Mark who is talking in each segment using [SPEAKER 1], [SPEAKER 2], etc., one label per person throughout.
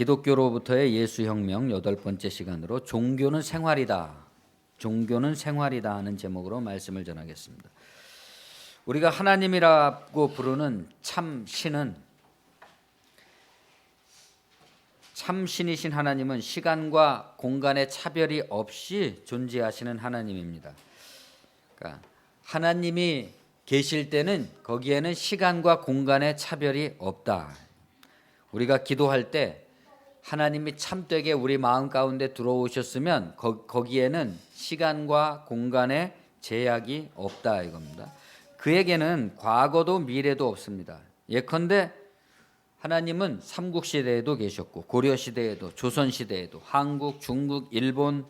[SPEAKER 1] 기독교로부터의 예수혁명 8번째 시간으로 종교는 생활이다. 종교는 생활이다 하는 제목으로 말씀을 전하겠습니다. 우리가 하나님이라고 부르는 참신은 참신이신 하나님은 시간과 공간의 차별이 없이 존재하시는 하나님입니다. 그러니까 하나님이 계실 때는 거기에는 시간과 공간의 차별이 없다. 우리가 기도할 때 하나님이 참되게 우리 마음 가운데 들어오셨으면 거기에는 시간과 공간의 제약이 없다 이겁니다. 그에게는 과거도 미래도 없습니다. 예컨대 하나님은 삼국시대에도 계셨고 고려시대에도 조선시대에도 한국, 중국, 일본,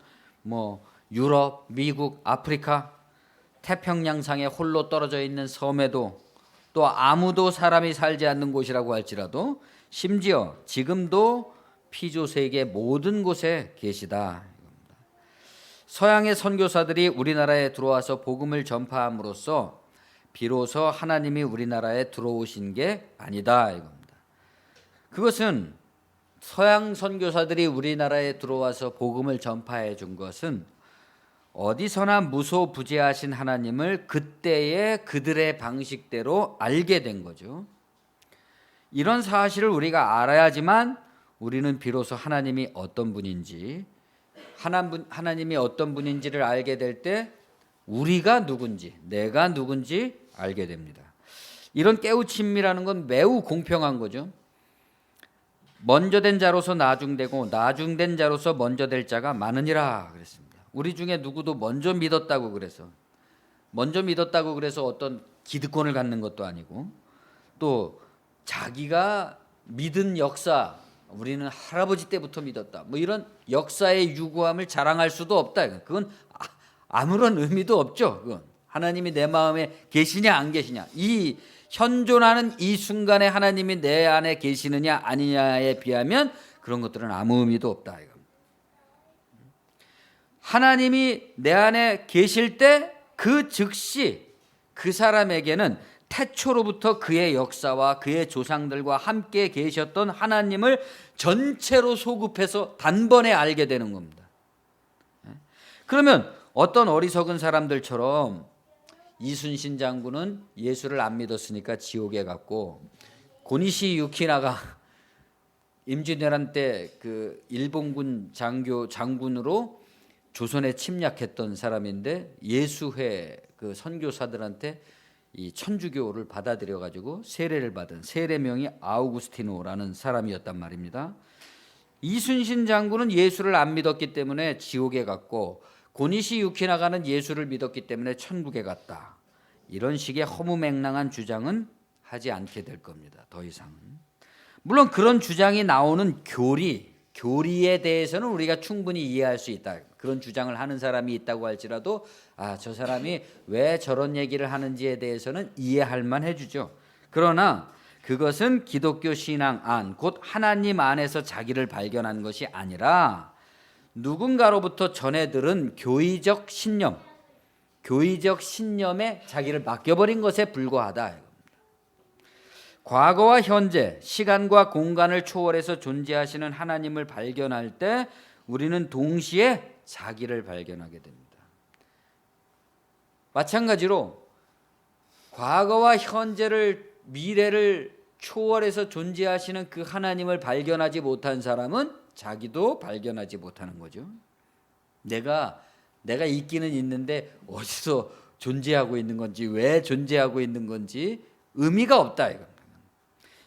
[SPEAKER 1] 유럽, 미국, 아프리카, 태평양상에 홀로 떨어져 있는 섬에도 또 아무도 사람이 살지 않는 곳이라고 할지라도 심지어 지금도 피조세계 모든 곳에 계시다. 서양의 선교사들이 우리나라에 들어와서 복음을 전파함으로써 비로소 하나님이 우리나라에 들어오신 게 아니다 이겁니다. 그것은 서양 선교사들이 우리나라에 들어와서 복음을 전파해 준 것은 어디서나 무소부재하신 하나님을 그때의 그들의 방식대로 알게 된 거죠. 이런 사실을 우리가 알아야지만 우리는 비로소 하나님이 어떤 분인지, 하나님이 어떤 분인지를 알게 될 때 우리가 누군지, 내가 누군지 알게 됩니다. 이런 깨우침이라는 건 매우 공평한 거죠. 먼저 된 자로서 나중되고 나중된 자로서 먼저 될 자가 많으니라 그랬습니다. 우리 중에 누구도 먼저 믿었다고 그래서 어떤 기득권을 갖는 것도 아니고 또 자기가 믿은 역사, 우리는 할아버지 때부터 믿었다, 이런 역사의 유구함을 자랑할 수도 없다. 그건 아무런 의미도 없죠. 그건 하나님이 내 마음에 계시냐 안 계시냐, 이 현존하는 이 순간에 하나님이 내 안에 계시느냐 아니냐에 비하면 그런 것들은 아무 의미도 없다. 하나님이 내 안에 계실 때 그 즉시 그 사람에게는 태초로부터 그의 역사와 그의 조상들과 함께 계셨던 하나님을 전체로 소급해서 단번에 알게 되는 겁니다. 그러면 어떤 어리석은 사람들처럼 이순신 장군은 예수를 안 믿었으니까 지옥에 갔고, 고니시 유키나가 임진왜란 때 그 일본군 장군으로 조선에 침략했던 사람인데 예수회 그 선교사들한테 이 천주교를 받아들여 가지고 세례를 받은 세례명이 아우구스티노라는 사람이었단 말입니다. 이순신 장군은 예수를 안 믿었기 때문에 지옥에 갔고, 고니시 유키나가는 예수를 믿었기 때문에 천국에 갔다. 이런 식의 허무맹랑한 주장은 하지 않게 될 겁니다. 더 이상은. 물론 그런 주장이 나오는 교리에 대해서는 우리가 충분히 이해할 수 있다. 그런 주장을 하는 사람이 있다고 할지라도 저 사람이 왜 저런 얘기를 하는지에 대해서는 이해할 만해주죠. 그러나 그것은 기독교 신앙 안, 곧 하나님 안에서 자기를 발견한 것이 아니라 누군가로부터 전해 들은 교의적 신념에 자기를 맡겨버린 것에 불과하다. 과거와 현재, 시간과 공간을 초월해서 존재하시는 하나님을 발견할 때 우리는 동시에 자기를 발견하게 됩니다. 마찬가지로 과거와 현재를, 미래를 초월해서 존재하시는 그 하나님을 발견하지 못한 사람은 자기도 발견하지 못하는 거죠. 내가 있기는 있는데 어디서 존재하고 있는 건지, 왜 존재하고 있는 건지 의미가 없다.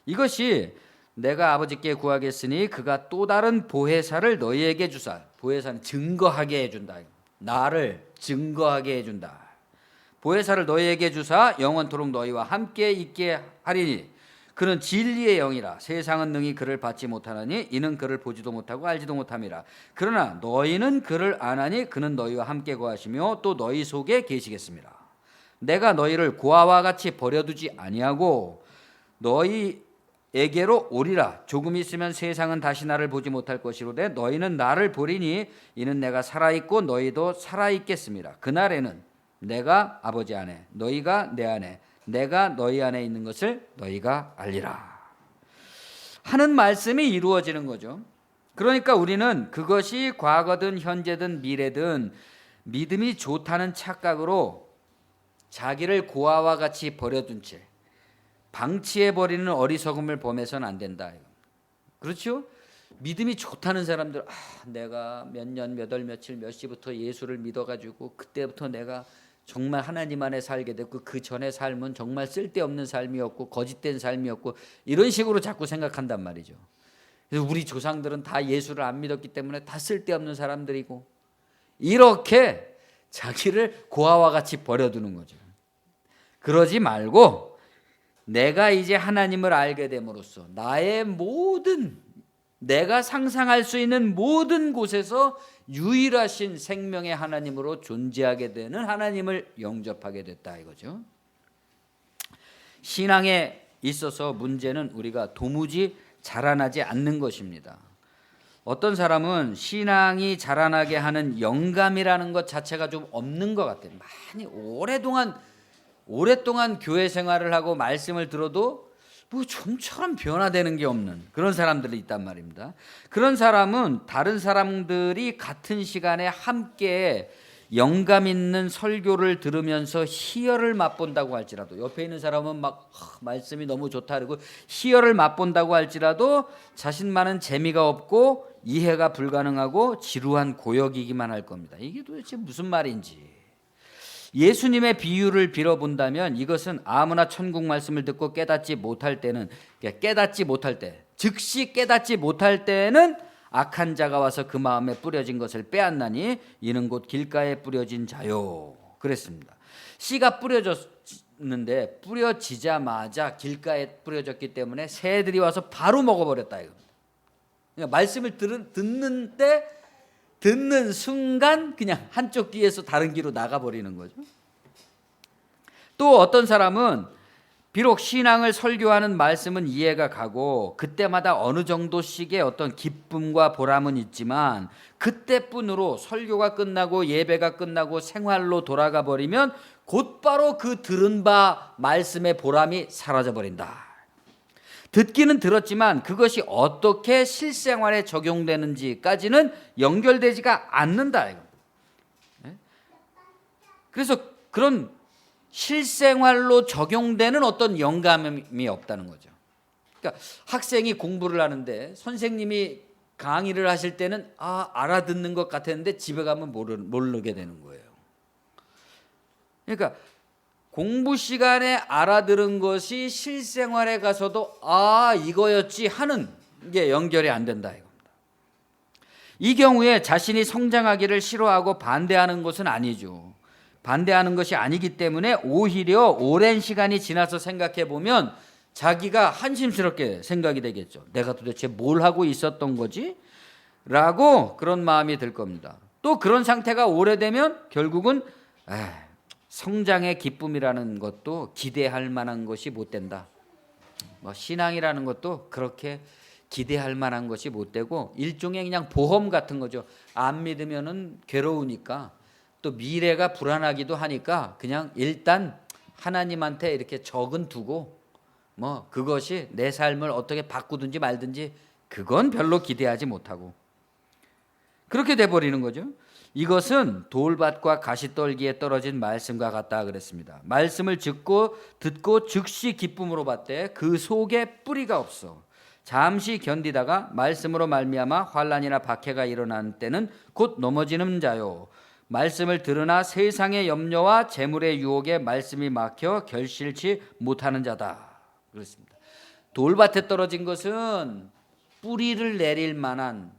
[SPEAKER 1] 이것이 내가 아버지께 구하겠으니 그가 또 다른 보혜사를 너희에게 주사. 보혜사는 증거하게 해준다. 나를 증거하게 해준다. 보혜사를 너희에게 주사 영원토록 너희와 함께 있게 하리니 그는 진리의 영이라. 세상은 능히 그를 받지 못하나니 이는 그를 보지도 못하고 알지도 못함이라. 그러나 너희는 그를 아나니 그는 너희와 함께 거하시며 또 너희 속에 계시겠습니다. 내가 너희를 고아와 같이 버려두지 아니하고 너희에게로 오리라. 조금 있으면 세상은 다시 나를 보지 못할 것이로되 너희는 나를 보리니 이는 내가 살아있고 너희도 살아있겠습니다. 그날에는 내가 아버지 안에, 너희가 내 안에, 내가 너희 안에 있는 것을 너희가 알리라. 하는 말씀이 이루어지는 거죠. 그러니까 우리는 그것이 과거든 현재든 미래든 믿음이 좋다는 착각으로 자기를 고아와 같이 버려둔 채 방치해버리는 어리석음을 범해서는 안 된다. 그렇죠? 믿음이 좋다는 사람들, 내가 몇 년, 몇 월, 며칠, 몇 시부터 예수를 믿어가지고 그때부터 내가 정말 하나님 안에 살게 됐고 그 전의 삶은 정말 쓸데없는 삶이었고 거짓된 삶이었고 이런 식으로 자꾸 생각한단 말이죠. 그래서 우리 조상들은 다 예수를 안 믿었기 때문에 다 쓸데없는 사람들이고 이렇게 자기를 고아와 같이 버려두는 거죠. 그러지 말고 내가 이제 하나님을 알게 됨으로써 나의 모든 내가 상상할 수 있는 모든 곳에서 유일하신 생명의 하나님으로 존재하게 되는 하나님을 영접하게 됐다 이거죠. 신앙에 있어서 문제는 우리가 도무지 자라나지 않는 것입니다. 어떤 사람은 신앙이 자라나게 하는 영감이라는 것 자체가 좀 없는 것 같아요. 많이 오랫동안 교회 생활을 하고 말씀을 들어도 뭐 좀처럼 변화되는 게 없는 그런 사람들이 있단 말입니다. 그런 사람은 다른 사람들이 같은 시간에 함께 영감 있는 설교를 들으면서 희열을 맛본다고 할지라도 옆에 있는 사람은 막 말씀이 너무 좋다 그러고 희열을 맛본다고 할지라도 자신만은 재미가 없고 이해가 불가능하고 지루한 고역이기만 할 겁니다. 이게 도대체 무슨 말인지. 예수님의 비유를 빌어본다면 이것은 아무나 천국 말씀을 듣고 깨닫지 못할 때는 즉시 깨닫지 못할 때는 악한 자가 와서 그 마음에 뿌려진 것을 빼앗나니 이는 곧 길가에 뿌려진 자요 그랬습니다. 씨가 뿌려졌는데 뿌려지자마자 길가에 뿌려졌기 때문에 새들이 와서 바로 먹어버렸다 이겁니다. 그러니까 말씀을 듣는 순간 그냥 한쪽 귀에서 다른 귀로 나가버리는 거죠. 또 어떤 사람은 비록 신앙을 설교하는 말씀은 이해가 가고 그때마다 어느 정도씩의 어떤 기쁨과 보람은 있지만 그때뿐으로 설교가 끝나고 예배가 끝나고 생활로 돌아가 버리면 곧바로 그 들은 바 말씀의 보람이 사라져 버린다. 듣기는 들었지만 그것이 어떻게 실생활에 적용되는지까지는 연결되지가 않는다. 그래서 그런 실생활로 적용되는 어떤 영감이 없다는 거죠. 그러니까 학생이 공부를 하는데 선생님이 강의를 하실 때는 알아듣는 것 같았는데 집에 가면 모르게 되는 거예요. 그러니까 공부 시간에 알아들은 것이 실생활에 가서도 이거였지 하는 게 연결이 안 된다 이겁니다. 이 경우에 자신이 성장하기를 싫어하고 반대하는 것은 아니죠. 반대하는 것이 아니기 때문에 오히려 오랜 시간이 지나서 생각해 보면 자기가 한심스럽게 생각이 되겠죠. 내가 도대체 뭘 하고 있었던 거지? 라고 그런 마음이 들 겁니다. 또 그런 상태가 오래되면 결국은 성장의 기쁨이라는 것도 기대할 만한 것이 못 된다. 신앙이라는 것도 그렇게 기대할 만한 것이 못 되고 일종의 그냥 보험 같은 거죠. 안 믿으면은 괴로우니까 또 미래가 불안하기도 하니까 그냥 일단 하나님한테 이렇게 적은 두고 그것이 내 삶을 어떻게 바꾸든지 말든지 그건 별로 기대하지 못하고 그렇게 돼버리는 거죠. 이것은 돌밭과 가시떨기에 떨어진 말씀과 같다 그랬습니다. 말씀을 듣고 즉시 기쁨으로 받되 그 속에 뿌리가 없어 잠시 견디다가 말씀으로 말미암아 환난이나 박해가 일어나는 때는 곧 넘어지는 자요. 말씀을 들으나 세상의 염려와 재물의 유혹에 말씀이 막혀 결실치 못하는 자다 그렇습니다. 돌밭에 떨어진 것은 뿌리를 내릴 만한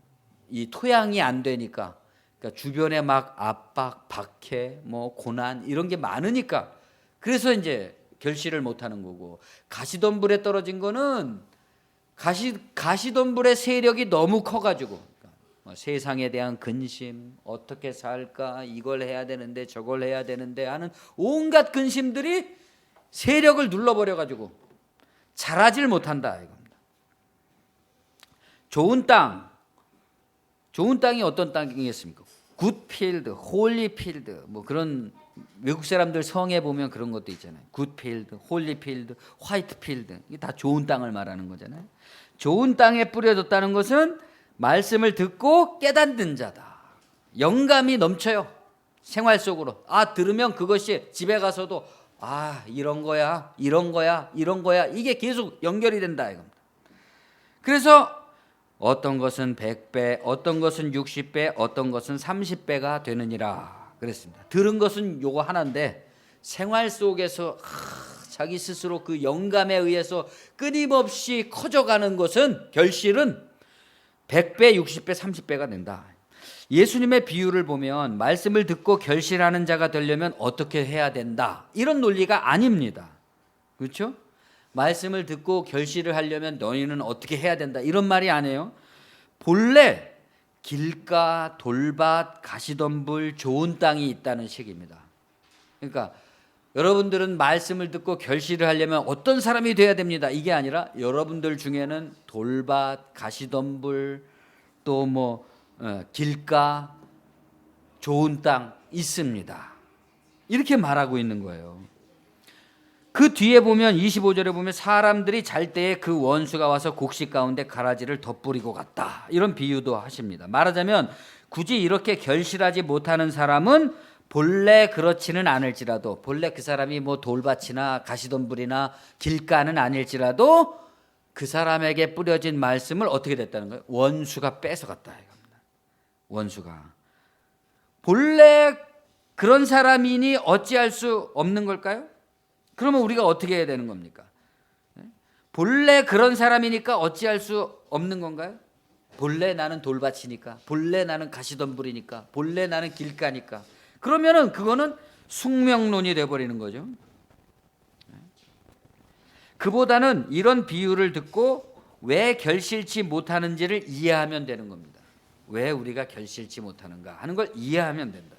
[SPEAKER 1] 이 토양이 안 되니까 그러니까 주변에 막 압박, 박해, 고난 이런 게 많으니까 그래서 이제 결실을 못하는 거고 가시덤불에 떨어진 거는 가시덤불의 세력이 너무 커가지고 세상에 대한 근심, 어떻게 살까, 이걸 해야 되는데 저걸 해야 되는데 하는 온갖 근심들이 세력을 눌러버려가지고 자라질 못한다 이겁니다. 좋은 땅이 어떤 땅이겠습니까? 굿필드, 홀리필드 그런 외국 사람들 성에 보면 그런 것도 있잖아요. 굿필드, 홀리필드, 화이트필드 이게 다 좋은 땅을 말하는 거잖아요. 좋은 땅에 뿌려졌다는 것은 말씀을 듣고 깨닫는 자다. 영감이 넘쳐요. 생활 속으로. 들으면 그것이 집에 가서도 이런 거야, 이런 거야, 이런 거야. 이게 계속 연결이 된다 이겁니다. 그래서 어떤 것은 100배, 어떤 것은 60배, 어떤 것은 30배가 되느니라 그랬습니다. 들은 것은 요거 하나인데 생활 속에서 자기 스스로 그 영감에 의해서 끊임없이 커져가는 것은 결실은 100배, 60배, 30배가 된다. 예수님의 비유를 보면 말씀을 듣고 결실하는 자가 되려면 어떻게 해야 된다, 이런 논리가 아닙니다. 그렇죠? 말씀을 듣고 결실을 하려면 너희는 어떻게 해야 된다, 이런 말이 아니에요. 본래 길가, 돌밭, 가시덤불, 좋은 땅이 있다는 식입니다. 그러니까 여러분들은 말씀을 듣고 결실을 하려면 어떤 사람이 돼야 됩니다, 이게 아니라 여러분들 중에는 돌밭, 가시덤불, 또 길가, 좋은 땅 있습니다. 이렇게 말하고 있는 거예요. 그 뒤에 보면 25절에 보면 사람들이 잘 때에 그 원수가 와서 곡식 가운데 가라지를 덧뿌리고 갔다, 이런 비유도 하십니다. 말하자면 굳이 이렇게 결실하지 못하는 사람은 본래 그렇지는 않을지라도, 본래 그 사람이 돌밭이나 가시덤불이나 길가는 아닐지라도 그 사람에게 뿌려진 말씀을 어떻게 됐다는 거예요? 원수가 뺏어갔다 이겁니다. 원수가. 본래 그런 사람이니 어찌할 수 없는 걸까요? 그러면 우리가 어떻게 해야 되는 겁니까? 본래 그런 사람이니까 어찌할 수 없는 건가요? 본래 나는 돌밭이니까, 본래 나는 가시덤불이니까, 본래 나는 길가니까. 그러면은 그거는 숙명론이 되어버리는 거죠. 그보다는 이런 비유를 듣고 왜 결실치 못하는지를 이해하면 되는 겁니다. 왜 우리가 결실치 못하는가 하는 걸 이해하면 된다.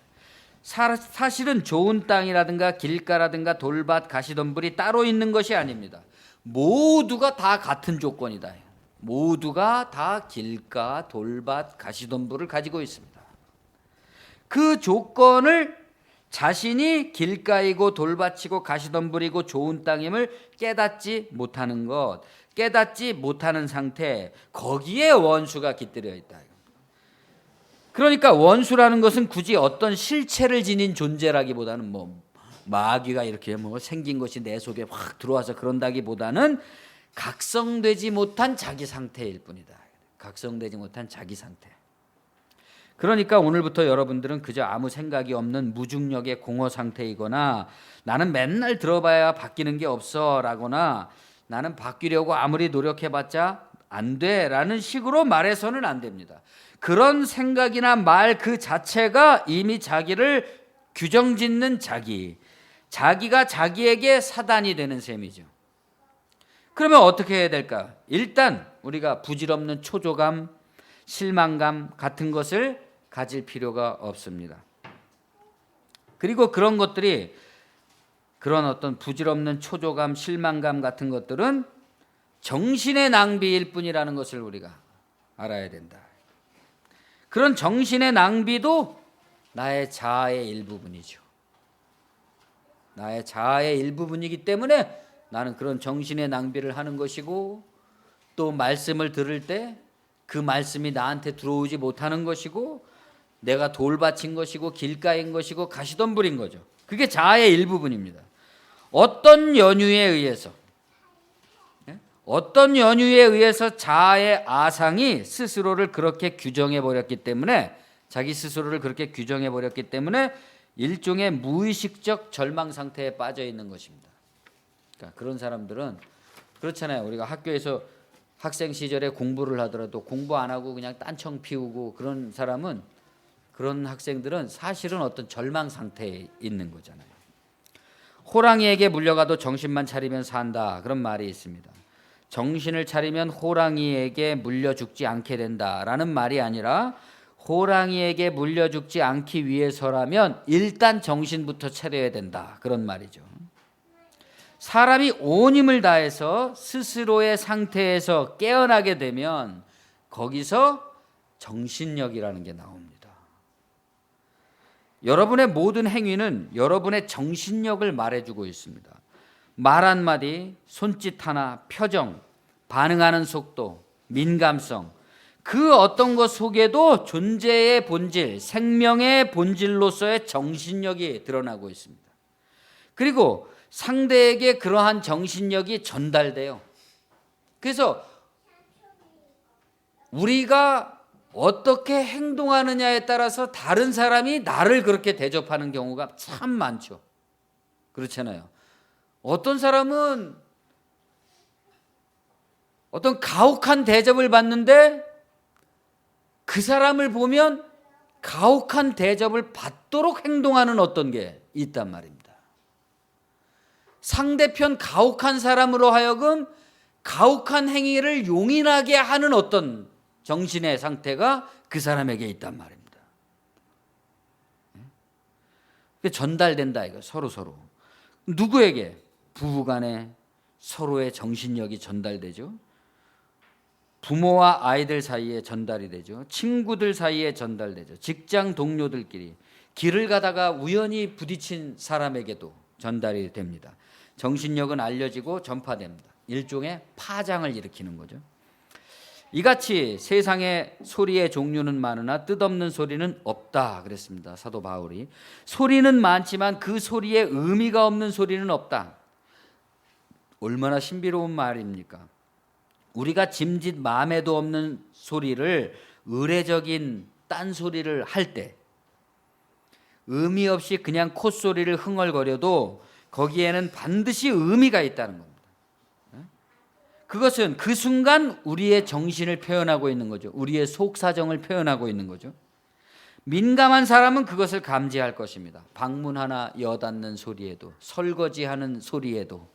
[SPEAKER 1] 사실은 좋은 땅이라든가 길가라든가 돌밭, 가시덤불이 따로 있는 것이 아닙니다. 모두가 다 같은 조건이다. 모두가 다 길가, 돌밭, 가시덤불을 가지고 있습니다. 그 조건을 자신이 길가이고 돌밭이고 가시덤불이고 좋은 땅임을 깨닫지 못하는 것, 깨닫지 못하는 상태, 거기에 원수가 깃들여 있다. 그러니까 원수라는 것은 굳이 어떤 실체를 지닌 존재라기보다는 마귀가 이렇게 생긴 것이 내 속에 확 들어와서 그런다기보다는 각성되지 못한 자기 상태일 뿐이다. 각성되지 못한 자기 상태. 그러니까 오늘부터 여러분들은 그저 아무 생각이 없는 무중력의 공허 상태이거나 나는 맨날 들어봐야 바뀌는 게 없어 라거나 나는 바뀌려고 아무리 노력해봤자 안 돼 라는 식으로 말해서는 안 됩니다. 그런 생각이나 말 그 자체가 이미 자기를 규정짓는 자기가 자기에게 사단이 되는 셈이죠. 그러면 어떻게 해야 될까? 일단 우리가 부질없는 초조감, 실망감 같은 것을 가질 필요가 없습니다. 그리고 그런 것들이, 그런 어떤 부질없는 초조감, 실망감 같은 것들은 정신의 낭비일 뿐이라는 것을 우리가 알아야 된다. 그런 정신의 낭비도 나의 자아의 일부분이죠. 나의 자아의 일부분이기 때문에 나는 그런 정신의 낭비를 하는 것이고, 또 말씀을 들을 때 그 말씀이 나한테 들어오지 못하는 것이고, 내가 돌밭인 것이고 길가인 것이고 가시덤불인 거죠. 그게 자아의 일부분입니다. 어떤 연유에 의해서 자아의 아상이 스스로를 그렇게 규정해 버렸기 때문에, 자기 스스로를 그렇게 규정해 버렸기 때문에 일종의 무의식적 절망 상태에 빠져 있는 것입니다. 그러니까 그런 사람들은 그렇잖아요. 우리가 학교에서 학생 시절에 공부를 하더라도 공부 안 하고 그냥 딴청 피우고 그런 사람은, 그런 학생들은 사실은 어떤 절망 상태에 있는 거잖아요. 호랑이에게 물려가도 정신만 차리면 산다, 그런 말이 있습니다. 정신을 차리면 호랑이에게 물려 죽지 않게 된다라는 말이 아니라, 호랑이에게 물려 죽지 않기 위해서라면 일단 정신부터 차려야 된다, 그런 말이죠. 사람이 온 힘을 다해서 스스로의 상태에서 깨어나게 되면 거기서 정신력이라는 게 나옵니다. 여러분의 모든 행위는 여러분의 정신력을 말해주고 있습니다. 말 한마디, 손짓 하나, 표정, 반응하는 속도, 민감성, 그 어떤 것 속에도 존재의 본질, 생명의 본질로서의 정신력이 드러나고 있습니다. 그리고 상대에게 그러한 정신력이 전달돼요. 그래서 우리가 어떻게 행동하느냐에 따라서 다른 사람이 나를 그렇게 대접하는 경우가 참 많죠. 그렇잖아요. 어떤 사람은 어떤 가혹한 대접을 받는데 그 사람을 보면 가혹한 대접을 받도록 행동하는 어떤 게 있단 말입니다. 상대편 가혹한 사람으로 하여금 가혹한 행위를 용인하게 하는 어떤 정신의 상태가 그 사람에게 있단 말입니다. 전달된다 이거 서로. 누구에게? 부부간에 서로의 정신력이 전달되죠. 부모와 아이들 사이에 전달이 되죠. 친구들 사이에 전달되죠. 직장 동료들끼리, 길을 가다가 우연히 부딪힌 사람에게도 전달이 됩니다. 정신력은 알려지고 전파됩니다. 일종의 파장을 일으키는 거죠. 이같이 세상에 소리의 종류는 많으나 뜻없는 소리는 없다 그랬습니다. 사도 바울이. 소리는 많지만 그 소리에 의미가 없는 소리는 없다. 얼마나 신비로운 말입니까? 우리가 짐짓 마음에도 없는 소리를, 의례적인 딴소리를 할 때 의미 없이 그냥 콧소리를 흥얼거려도 거기에는 반드시 의미가 있다는 겁니다. 그것은 그 순간 우리의 정신을 표현하고 있는 거죠. 우리의 속사정을 표현하고 있는 거죠. 민감한 사람은 그것을 감지할 것입니다. 방문 하나 여닫는 소리에도, 설거지하는 소리에도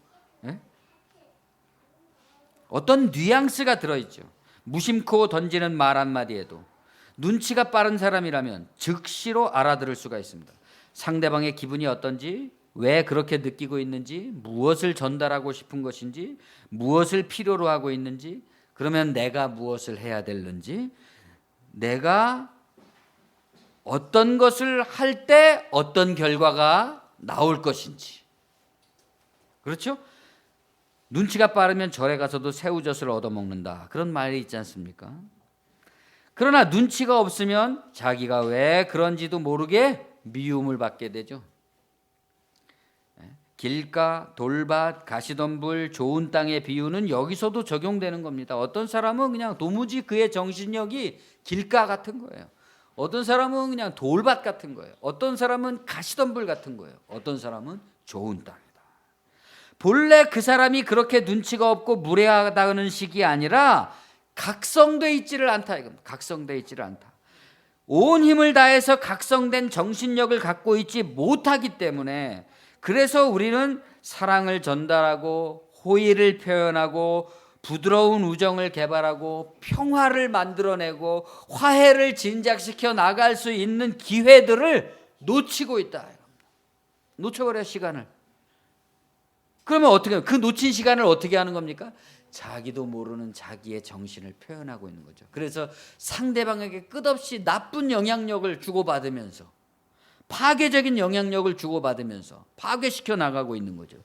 [SPEAKER 1] 어떤 뉘앙스가 들어있죠. 무심코 던지는 말 한마디에도 눈치가 빠른 사람이라면 즉시로 알아들을 수가 있습니다. 상대방의 기분이 어떤지, 왜 그렇게 느끼고 있는지, 무엇을 전달하고 싶은 것인지, 무엇을 필요로 하고 있는지, 그러면 내가 무엇을 해야 되는지, 내가 어떤 것을 할 때 어떤 결과가 나올 것인지. 그렇죠? 눈치가 빠르면 절에 가서도 새우젓을 얻어먹는다. 그런 말이 있지 않습니까? 그러나 눈치가 없으면 자기가 왜 그런지도 모르게 미움을 받게 되죠. 길가, 돌밭, 가시덤불, 좋은 땅의 비유는 여기서도 적용되는 겁니다. 어떤 사람은 그냥 도무지 그의 정신력이 길가 같은 거예요. 어떤 사람은 그냥 돌밭 같은 거예요. 어떤 사람은 가시덤불 같은 거예요. 어떤 사람은 좋은 땅이다. 본래 그 사람이 그렇게 눈치가 없고 무례하다는 식이 아니라 각성돼 있지를 않다 이겁니다. 각성돼 있지를 않다. 온 힘을 다해서 각성된 정신력을 갖고 있지 못하기 때문에, 그래서 우리는 사랑을 전달하고 호의를 표현하고 부드러운 우정을 개발하고 평화를 만들어내고 화해를 진작시켜 나갈 수 있는 기회들을 놓치고 있다. 놓쳐버려 시간을. 그러면 어떻게 해요? 그 놓친 시간을 어떻게 하는 겁니까? 자기도 모르는 자기의 정신을 표현하고 있는 거죠. 그래서 상대방에게 끝없이 나쁜 영향력을 주고받으면서, 파괴적인 영향력을 주고받으면서 파괴시켜 나가고 있는 거죠.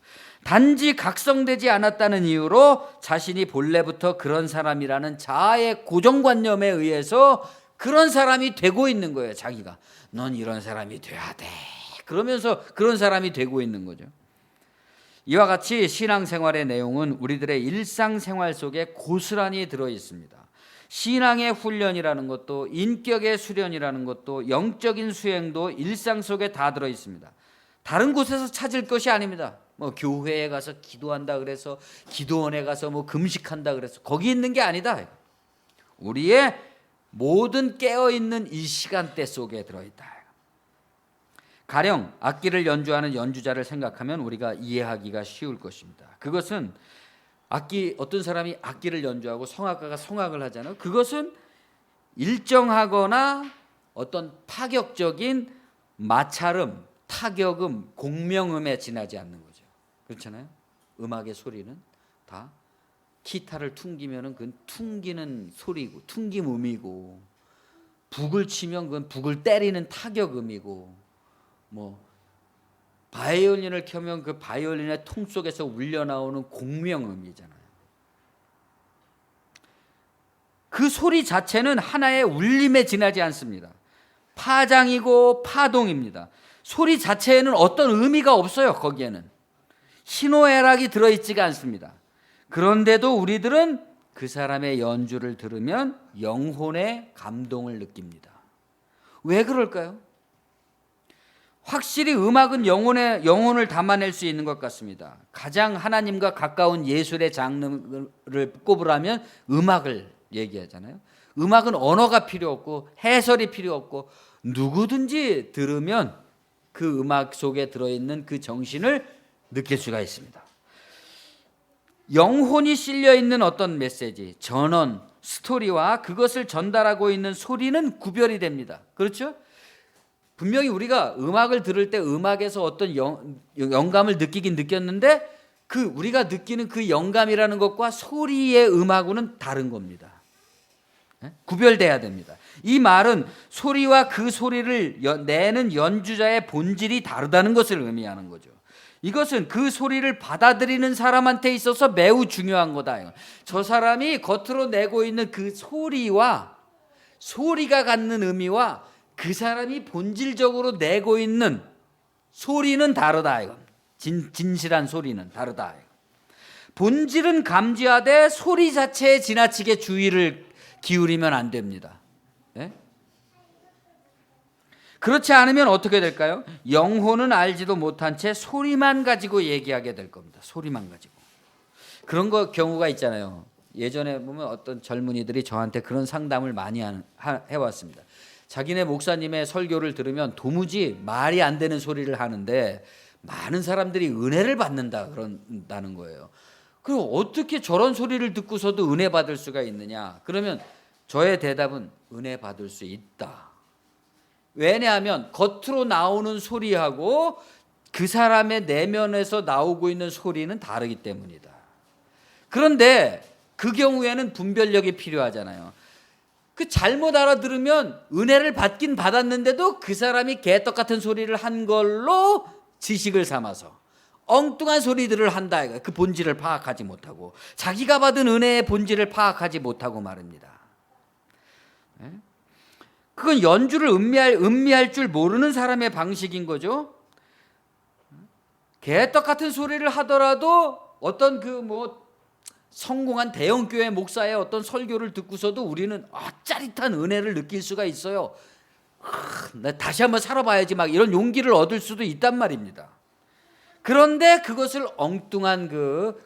[SPEAKER 1] 단지 각성되지 않았다는 이유로 자신이 본래부터 그런 사람이라는 자아의 고정관념에 의해서 그런 사람이 되고 있는 거예요. 자기가 넌 이런 사람이 돼야 돼, 그러면서 그런 사람이 되고 있는 거죠. 이와 같이 신앙생활의 내용은 우리들의 일상생활 속에 고스란히 들어있습니다. 신앙의 훈련이라는 것도, 인격의 수련이라는 것도, 영적인 수행도 일상 속에 다 들어있습니다. 다른 곳에서 찾을 것이 아닙니다. 뭐 교회에 가서 기도한다 그래서, 기도원에 가서 뭐 금식한다 그래서 거기 있는 게 아니다. 우리의 모든 깨어있는 이 시간대 속에 들어있다. 가령 악기를 연주하는 연주자를 생각하면 우리가 이해하기가 쉬울 것입니다. 그것은 어떤 사람이 악기를 연주하고 성악가가 성악을 하잖아요. 그것은 일정하거나 어떤 파격적인 마찰음, 타격음, 공명음에 지나지 않는 거죠. 그렇잖아요. 음악의 소리는 다 기타를 퉁기면은 그건 퉁기는 소리고, 퉁김음이고, 북을 치면 그건 북을 때리는 타격음이고, 뭐 바이올린을 켜면 그 바이올린의 통 속에서 울려 나오는 공명음이잖아요. 그 소리 자체는 하나의 울림에 지나지 않습니다. 파장이고 파동입니다. 소리 자체에는 어떤 의미가 없어요. 거기에는 희노애락이 들어있지가 않습니다. 그런데도 우리들은 그 사람의 연주를 들으면 영혼의 감동을 느낍니다. 왜 그럴까요? 확실히 음악은 영혼을 담아낼 수 있는 것 같습니다. 가장 하나님과 가까운 예술의 장르를 꼽으라면 음악을 얘기하잖아요. 음악은 언어가 필요 없고 해설이 필요 없고 누구든지 들으면 그 음악 속에 들어있는 그 정신을 느낄 수가 있습니다. 영혼이 실려 있는 어떤 메시지, 전언, 스토리와 그것을 전달하고 있는 소리는 구별이 됩니다. 그렇죠? 분명히 우리가 음악을 들을 때 음악에서 어떤 영감을 느끼긴 느꼈는데 우리가 느끼는 그 영감이라는 것과 소리의 음악은 다른 겁니다. 구별돼야 됩니다. 이 말은 소리와 그 소리를 내는 연주자의 본질이 다르다는 것을 의미하는 거죠. 이것은 그 소리를 받아들이는 사람한테 있어서 매우 중요한 거다. 저 사람이 겉으로 내고 있는 그 소리와 소리가 갖는 의미와 그 사람이 본질적으로 내고 있는 소리는 다르다. 진실한 소리는 다르다. 본질은 감지하되 소리 자체에 지나치게 주의를 기울이면 안 됩니다. 네? 그렇지 않으면 어떻게 될까요? 영혼은 알지도 못한 채 소리만 가지고 얘기하게 될 겁니다. 소리만 가지고. 그런 경우가 있잖아요. 예전에 보면 어떤 젊은이들이 저한테 그런 상담을 많이 해왔습니다. 자기네 목사님의 설교를 들으면 도무지 말이 안 되는 소리를 하는데 많은 사람들이 은혜를 받는다 그런다는 거예요. 그럼 어떻게 저런 소리를 듣고서도 은혜 받을 수가 있느냐? 그러면 저의 대답은 은혜 받을 수 있다. 왜냐하면 겉으로 나오는 소리하고 그 사람의 내면에서 나오고 있는 소리는 다르기 때문이다. 그런데 그 경우에는 분별력이 필요하잖아요. 그 잘못 알아들으면 은혜를 받긴 받았는데도 그 사람이 개떡 같은 소리를 한 걸로 지식을 삼아서 엉뚱한 소리들을 한다. 그 본질을 파악하지 못하고 자기가 받은 은혜의 본질을 파악하지 못하고 말입니다. 그건 연주를 음미할 줄 모르는 사람의 방식인 거죠. 개떡 같은 소리를 하더라도 어떤 성공한 대형교회 목사의 어떤 설교를 듣고서도 우리는 짜릿한 은혜를 느낄 수가 있어요. 나 다시 한번 살아봐야지 막 이런 용기를 얻을 수도 있단 말입니다. 그런데 그것을 엉뚱한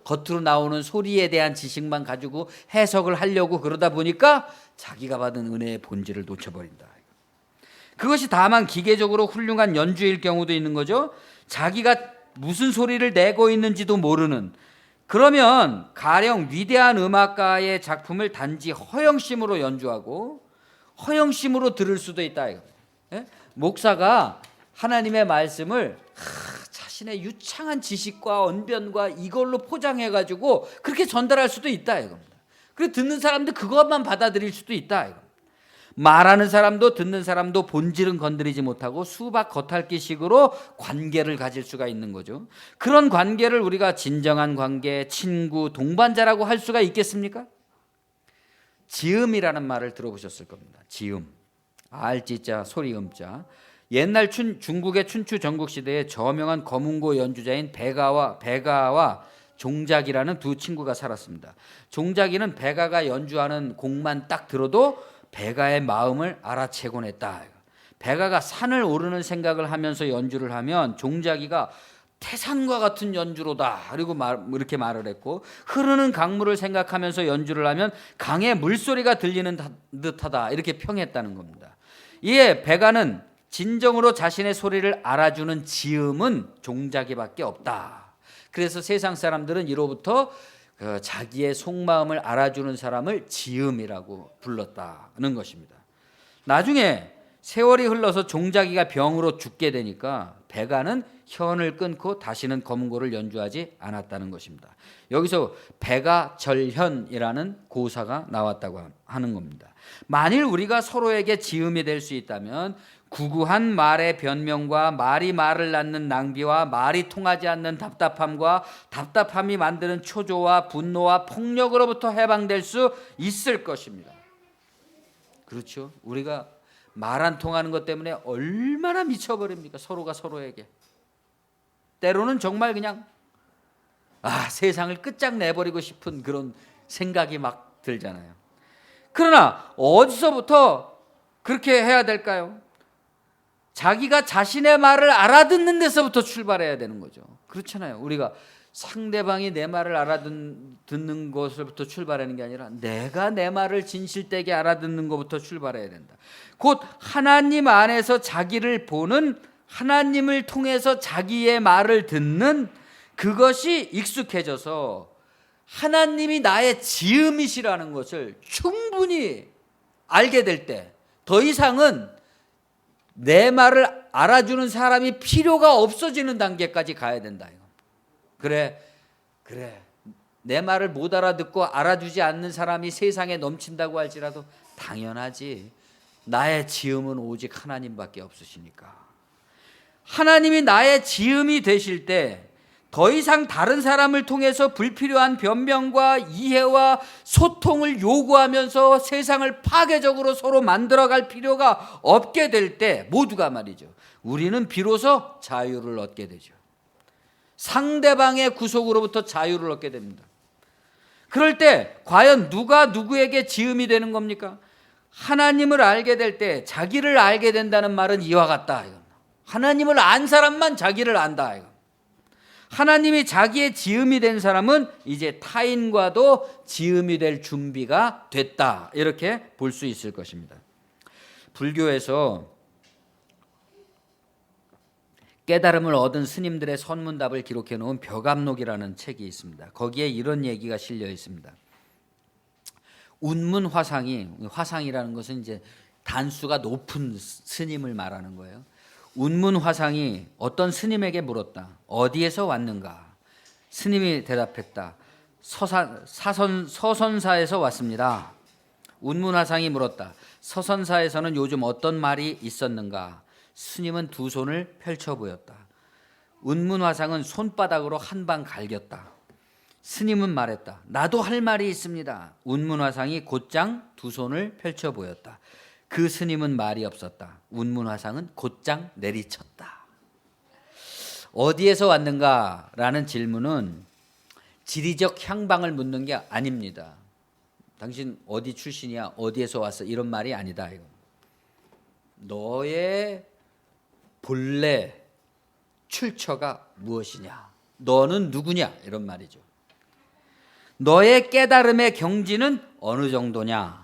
[SPEAKER 1] 겉으로 나오는 소리에 대한 지식만 가지고 해석을 하려고 그러다 보니까 자기가 받은 은혜의 본질을 놓쳐버린다. 그것이 다만 기계적으로 훌륭한 연주일 경우도 있는 거죠. 자기가 무슨 소리를 내고 있는지도 모르는, 그러면 가령 위대한 음악가의 작품을 단지 허영심으로 연주하고 허영심으로 들을 수도 있다. 목사가 하나님의 말씀을 자신의 유창한 지식과 언변과 이걸로 포장해가지고 그렇게 전달할 수도 있다 이겁니다. 그리고 듣는 사람도 그것만 받아들일 수도 있다 이겁니다. 말하는 사람도 듣는 사람도 본질은 건드리지 못하고 수박 겉핥기식으로 관계를 가질 수가 있는 거죠. 그런 관계를 우리가 진정한 관계, 친구, 동반자라고 할 수가 있겠습니까? 지음이라는 말을 들어보셨을 겁니다. 지음, 알지자, 소리음자. 옛날 중국의 춘추 전국시대에 저명한 거문고 연주자인 배가와 종작이라는 두 친구가 살았습니다. 종작이는 배가가 연주하는 곡만 딱 들어도 배가의 마음을 알아채곤 했다. 배가가 산을 오르는 생각을 하면서 연주를 하면 종작이가 태산과 같은 연주로다. 그리고 이렇게 말을 했고, 흐르는 강물을 생각하면서 연주를 하면 강의 물소리가 들리는 듯하다. 이렇게 평했다는 겁니다. 이에 배가는 진정으로 자신의 소리를 알아주는 지음은 종작이밖에 없다. 그래서 세상 사람들은 이로부터 자기의 속마음을 알아주는 사람을 지음이라고 불렀다는 것입니다. 나중에 세월이 흘러서 종작이가 병으로 죽게 되니까 배가는 현을 끊고 다시는 거문고를 연주하지 않았다는 것입니다. 여기서 배가절현이라는 고사가 나왔다고 하는 겁니다. 만일 우리가 서로에게 지음이 될 수 있다면 구구한 말의 변명과 말이 말을 낳는 낭비와 말이 통하지 않는 답답함과 답답함이 만드는 초조와 분노와 폭력으로부터 해방될 수 있을 것입니다. 그렇죠? 우리가 말 안 통하는 것 때문에 얼마나 미쳐버립니까? 서로가 서로에게. 때로는 정말 그냥 세상을 끝장내버리고 싶은 그런 생각이 막 들잖아요. 그러나 어디서부터 그렇게 해야 될까요? 자기가 자신의 말을 알아듣는 데서부터 출발해야 되는 거죠. 그렇잖아요. 우리가 상대방이 내 말을 알아듣는 것부터 출발하는 게 아니라 내가 내 말을 진실되게 알아듣는 것부터 출발해야 된다. 곧 하나님 안에서 자기를 보는, 하나님을 통해서 자기의 말을 듣는 그것이 익숙해져서 하나님이 나의 지음이시라는 것을 충분히 알게 될 때 더 이상은 내 말을 알아주는 사람이 필요가 없어지는 단계까지 가야 된다. 그래. 내 말을 못 알아듣고 알아주지 않는 사람이 세상에 넘친다고 할지라도 당연하지. 나의 지음은 오직 하나님밖에 없으시니까. 하나님이 나의 지음이 되실 때 더 이상 다른 사람을 통해서 불필요한 변명과 이해와 소통을 요구하면서 세상을 파괴적으로 서로 만들어갈 필요가 없게 될 때 모두가 말이죠. 우리는 비로소 자유를 얻게 되죠. 상대방의 구속으로부터 자유를 얻게 됩니다. 그럴 때 과연 누가 누구에게 지음이 되는 겁니까? 하나님을 알게 될 때 자기를 알게 된다는 말은 이와 같다. 하나님을 안 사람만 자기를 안다. 하나님이 자기의 지음이 된 사람은 이제 타인과도 지음이 될 준비가 됐다. 이렇게 볼 수 있을 것입니다. 불교에서 깨달음을 얻은 스님들의 선문답을 기록해 놓은 벼감록이라는 책이 있습니다. 거기에 이런 얘기가 실려 있습니다. 운문 화상이라는 것은 이제 단수가 높은 스님을 말하는 거예요. 운문 화상이 어떤 스님에게 물었다. 어디에서 왔는가? 스님이 대답했다. 서선사에서 왔습니다. 운문 화상이 물었다. 서선사에서는 요즘 어떤 말이 있었는가? 스님은 두 손을 펼쳐 보였다. 운문 화상은 손바닥으로 한 방 갈겼다. 스님은 말했다. 나도 할 말이 있습니다. 운문 화상이 곧장 두 손을 펼쳐 보였다. 그 스님은 말이 없었다. 운문 화상은 곧장 내리쳤다. 어디에서 왔는가라는 질문은 지리적 향방을 묻는 게 아닙니다. 당신 어디 출신이야? 어디에서 왔어? 이런 말이 아니다. 이거. 너의 본래 출처가 무엇이냐? 너는 누구냐? 이런 말이죠. 너의 깨달음의 경지는 어느 정도냐?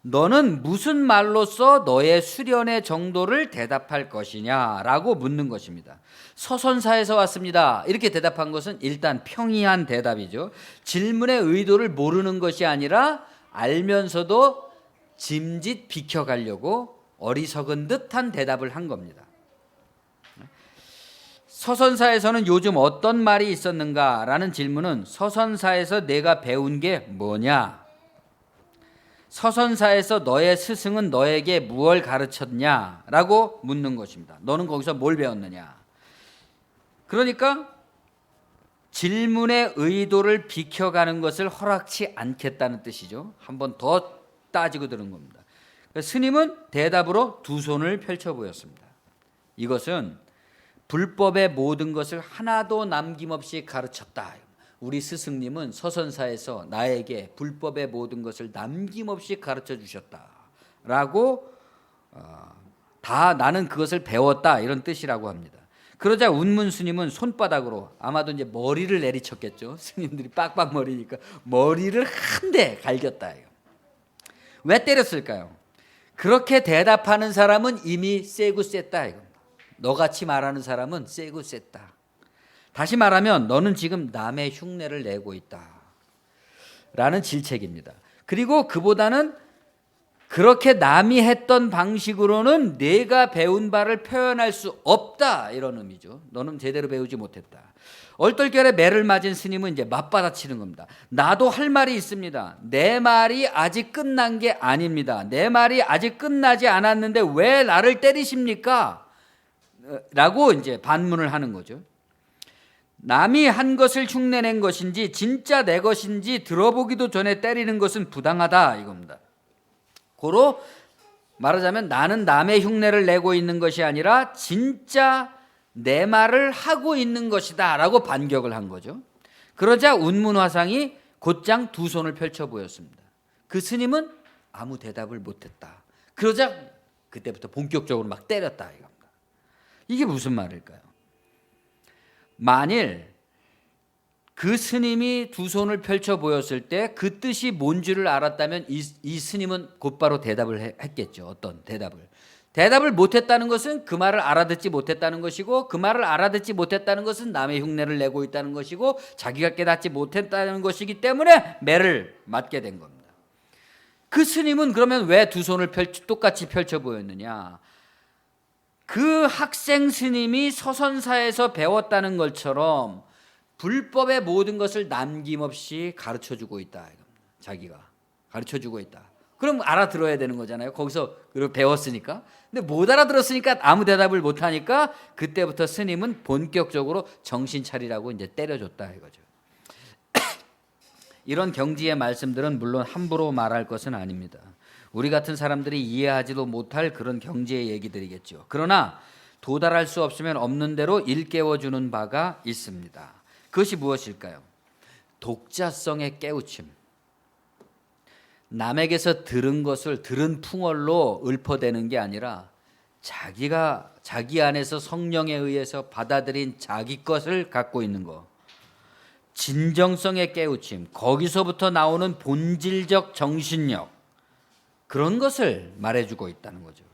[SPEAKER 1] 너는 무슨 말로써 너의 수련의 정도를 대답할 것이냐라고 묻는 것입니다. 서선사에서 왔습니다. 이렇게 대답한 것은 일단 평이한 대답이죠. 질문의 의도를 모르는 것이 아니라 알면서도 짐짓 비켜가려고 어리석은 듯한 대답을 한 겁니다. 서선사에서는 요즘 어떤 말이 있었는가라는 질문은 서선사에서 내가 배운 게 뭐냐? 서선사에서 너의 스승은 너에게 무엇을 가르쳤냐라고 묻는 것입니다. 너는 거기서 뭘 배웠느냐? 그러니까 질문의 의도를 비켜가는 것을 허락치 않겠다는 뜻이죠. 한 번 더 따지고 들은 겁니다. 스님은 대답으로 두 손을 펼쳐 보였습니다. 이것은 불법의 모든 것을 하나도 남김없이 가르쳤다. 우리 스승님은 서선사에서 나에게 불법의 모든 것을 남김없이 가르쳐 주셨다라고 다 나는 그것을 배웠다 이런 뜻이라고 합니다. 그러자 운문 스님은 손바닥으로 아마도 이제 머리를 내리쳤겠죠. 스님들이 빡빡 머리니까 머리를 한 대 갈겼다. 왜 때렸을까요? 그렇게 대답하는 사람은 이미 세고 셌다. 너같이 말하는 사람은 세고 셌다. 다시 말하면 너는 지금 남의 흉내를 내고 있다 라는 질책입니다. 그리고 그보다는 그렇게 남이 했던 방식으로는 내가 배운 바를 표현할 수 없다 이런 의미죠. 너는 제대로 배우지 못했다. 얼떨결에 매를 맞은 스님은 이제 맞받아치는 겁니다. 나도 할 말이 있습니다. 내 말이 아직 끝난 게 아닙니다. 내 말이 아직 끝나지 않았는데 왜 나를 때리십니까? 라고 이제 반문을 하는 거죠. 남이 한 것을 흉내낸 것인지 진짜 내 것인지 들어보기도 전에 때리는 것은 부당하다 이겁니다. 고로 말하자면 나는 남의 흉내를 내고 있는 것이 아니라 진짜 내 말을 하고 있는 것이다 라고 반격을 한 거죠. 그러자 운문화상이 곧장 두 손을 펼쳐 보였습니다. 그 스님은 아무 대답을 못했다. 그러자 그때부터 본격적으로 막 때렸다 이겁니다. 이게 무슨 말일까요? 만일 그 스님이 두 손을 펼쳐 보였을 때 그 뜻이 뭔지를 알았다면 이 스님은 곧바로 대답을 했겠죠. 어떤 대답을 못했다는 것은 그 말을 알아듣지 못했다는 것이고, 그 말을 알아듣지 못했다는 것은 남의 흉내를 내고 있다는 것이고, 자기가 깨닫지 못했다는 것이기 때문에 매를 맞게 된 겁니다. 그 스님은 그러면 왜 두 손을 똑같이 펼쳐 보였느냐? 그 학생 스님이 서선사에서 배웠다는 것처럼 불법의 모든 것을 남김없이 가르쳐주고 있다. 자기가 가르쳐주고 있다. 그럼 알아들어야 되는 거잖아요. 거기서 배웠으니까. 근데 못 알아들었으니까 아무 대답을 못하니까 그때부터 스님은 본격적으로 정신 차리라고 이제 때려줬다 이거죠. 이런 경지의 말씀들은 물론 함부로 말할 것은 아닙니다. 우리 같은 사람들이 이해하지도 못할 그런 경지의 얘기들이겠죠. 그러나 도달할 수 없으면 없는 대로 일깨워주는 바가 있습니다. 그것이 무엇일까요? 독자성의 깨우침. 남에게서 들은 것을 들은 풍월로 읊어대는 게 아니라 자기가 자기 안에서 성령에 의해서 받아들인 자기 것을 갖고 있는 거. 진정성의 깨우침. 거기서부터 나오는 본질적 정신력. 그런 것을 말해주고 있다는 거죠.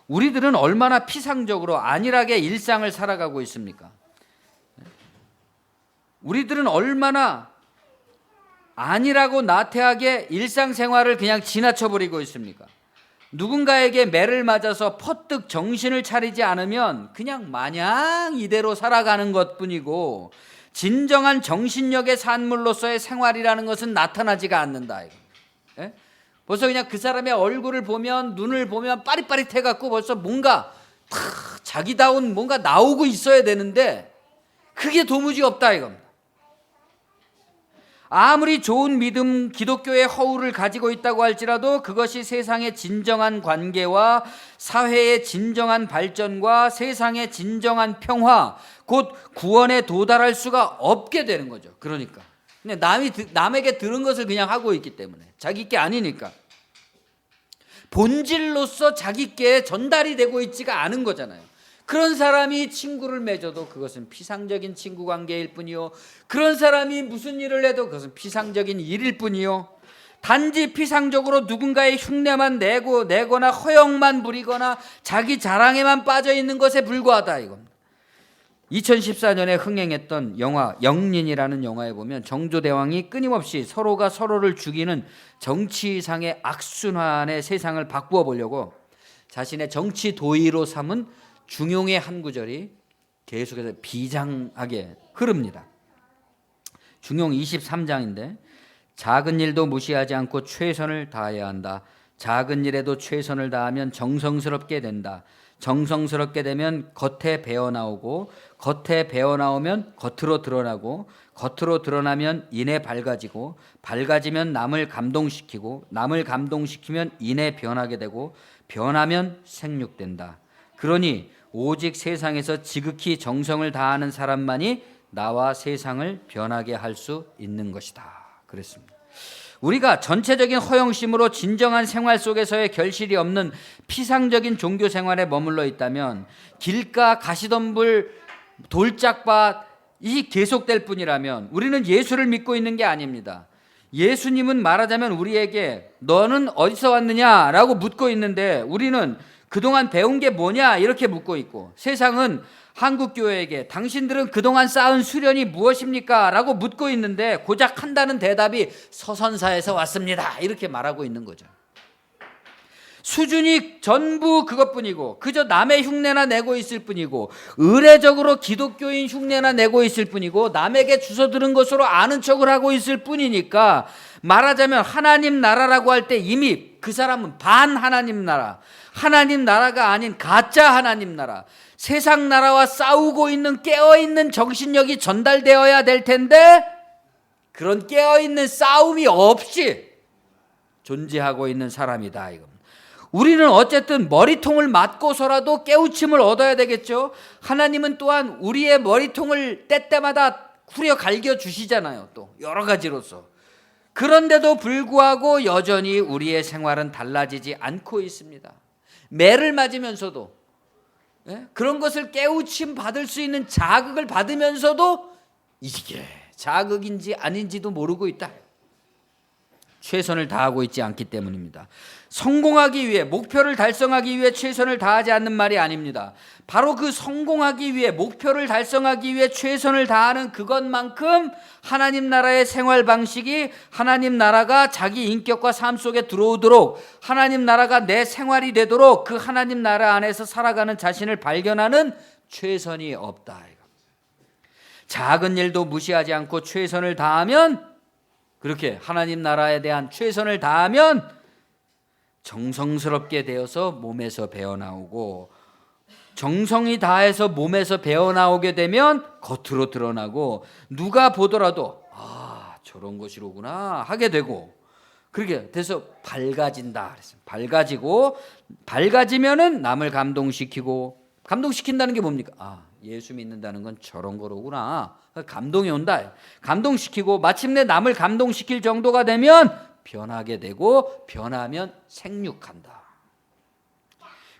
[SPEAKER 1] 우리들은 얼마나 피상적으로 안일하게 일상을 살아가고 있습니까? 우리들은 얼마나 안일하고 나태하게 일상생활을 그냥 지나쳐버리고 있습니까? 누군가에게 매를 맞아서 퍼뜩 정신을 차리지 않으면 그냥 마냥 이대로 살아가는 것뿐이고, 진정한 정신력의 산물로서의 생활이라는 것은 나타나지가 않는다. 예? 벌써 그냥 그 사람의 얼굴을 보면, 눈을 보면 빠릿빠릿해갖고 벌써 뭔가 자기다운 뭔가 나오고 있어야 되는데 그게 도무지 없다 이겁니다. 아무리 좋은 믿음, 기독교의 허울을 가지고 있다고 할지라도 그것이 세상의 진정한 관계와 사회의 진정한 발전과 세상의 진정한 평화, 곧 구원에 도달할 수가 없게 되는 거죠. 그러니까 그냥 남에게 들은 것을 그냥 하고 있기 때문에, 자기 게 아니니까 본질로서 자기께 전달이 되고 있지가 않은 거잖아요. 그런 사람이 친구를 맺어도 그것은 피상적인 친구 관계일 뿐이요, 그런 사람이 무슨 일을 해도 그것은 피상적인 일일 뿐이요, 단지 피상적으로 누군가의 흉내만 내거나 허영만 부리거나 자기 자랑에만 빠져 있는 것에 불과하다 이겁니다. 2014년에 흥행했던 영화 영린이라는 영화에 보면 정조대왕이 끊임없이 서로가 서로를 죽이는 정치상의 악순환의 세상을 바꾸어 보려고 자신의 정치 도의로 삼은 중용의 한 구절이 계속해서 비장하게 흐릅니다. 중용 23장인데 작은 일도 무시하지 않고 최선을 다해야 한다. 작은 일에도 최선을 다하면 정성스럽게 된다. 정성스럽게 되면 겉에 배어나오고, 겉에 배어나오면 겉으로 드러나고, 겉으로 드러나면 인해 밝아지고, 밝아지면 남을 감동시키고, 남을 감동시키면 인해 변하게 되고, 변하면 생육된다. 그러니 오직 세상에서 지극히 정성을 다하는 사람만이 나와 세상을 변하게 할 수 있는 것이다. 그랬습니다. 우리가 전체적인 허영심으로 진정한 생활 속에서의 결실이 없는 피상적인 종교 생활에 머물러 있다면 길가, 가시덤불, 돌짝밭이 계속될 뿐이라면 우리는 예수를 믿고 있는 게 아닙니다. 예수님은 말하자면 우리에게 너는 어디서 왔느냐라고 묻고 있는데 우리는 그동안 배운 게 뭐냐 이렇게 묻고 있고, 세상은 한국교회에게 당신들은 그동안 쌓은 수련이 무엇입니까? 라고 묻고 있는데 고작 한다는 대답이 서선사에서 왔습니다 이렇게 말하고 있는 거죠. 수준이 전부 그것뿐이고, 그저 남의 흉내나 내고 있을 뿐이고, 의례적으로 기독교인 흉내나 내고 있을 뿐이고, 남에게 주워 들은 것으로 아는 척을 하고 있을 뿐이니까, 말하자면 하나님 나라라고 할 때 이미 그 사람은 반 하나님 나라, 하나님 나라가 아닌 가짜 하나님 나라, 세상 나라와 싸우고 있는 깨어있는 정신력이 전달되어야 될 텐데 그런 깨어있는 싸움이 없이 존재하고 있는 사람이다 이겁니다. 우리는 어쨌든 머리통을 맞고서라도 깨우침을 얻어야 되겠죠. 하나님은 또한 우리의 머리통을 때때마다 후려 갈겨 주시잖아요. 또 여러 가지로서. 그런데도 불구하고 여전히 우리의 생활은 달라지지 않고 있습니다. 매를 맞으면서도, 그런 것을 깨우침 받을 수 있는 자극을 받으면서도 이게 자극인지 아닌지도 모르고 있다. 최선을 다하고 있지 않기 때문입니다. 성공하기 위해, 목표를 달성하기 위해 최선을 다하지 않는 말이 아닙니다. 바로 그 성공하기 위해, 목표를 달성하기 위해 최선을 다하는 그것만큼 하나님 나라의 생활 방식이, 하나님 나라가 자기 인격과 삶 속에 들어오도록, 하나님 나라가 내 생활이 되도록 그 하나님 나라 안에서 살아가는 자신을 발견하는 최선이 없다. 작은 일도 무시하지 않고 최선을 다하면, 그렇게 하나님 나라에 대한 최선을 다하면 정성스럽게 되어서 몸에서 배어나오고, 정성이 다해서 몸에서 배어나오게 되면 겉으로 드러나고, 누가 보더라도 저런 것이로구나 하게 되고, 그렇게 돼서 밝아진다. 밝아지고, 밝아지면은 남을 감동시키고, 감동시킨다는 게 뭡니까? 예수 믿는다는 건 저런 거로구나. 감동이 온다. 감동시키고 마침내 남을 감동시킬 정도가 되면 변하게 되고, 변하면 생육한다.